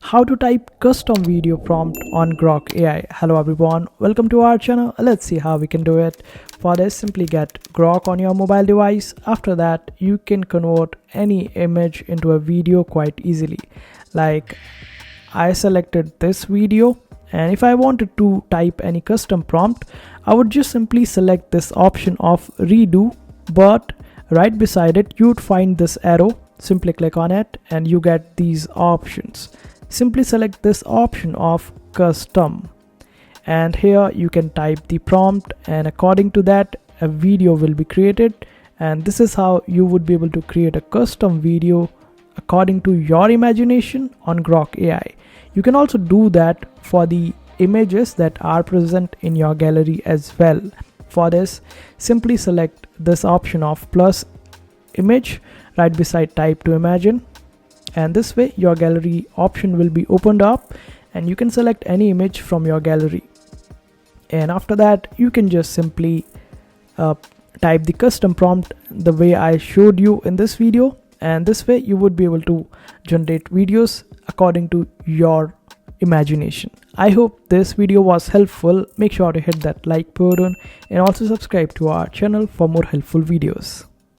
How to type custom video prompt on Grok AI. Hello everyone, welcome to our channel. Let's see how we can do it. For this, simply get Grok on your mobile device. After that, you can convert any image into a video quite easily. Like I selected this video, and if I wanted to type any custom prompt, I would just simply select this option of redo, but right beside it you would find this arrow. Simply click on it and you get these options. Simply select this option of custom, and here you can type the prompt, and according to that a video will be created. And this is how you would be able to create a custom video according to your imagination on Grok AI. You can also do that for the images that are present in your gallery as well. For this, simply select this option of plus image right beside type to imagine, and this way your gallery option will be opened up and you can select any image from your gallery. And after that, you can just simply type the custom prompt the way I showed you in this video, and this way you would be able to generate videos according to your imagination. I hope this video was helpful. Make sure to hit that like button and also subscribe to our channel for more helpful videos.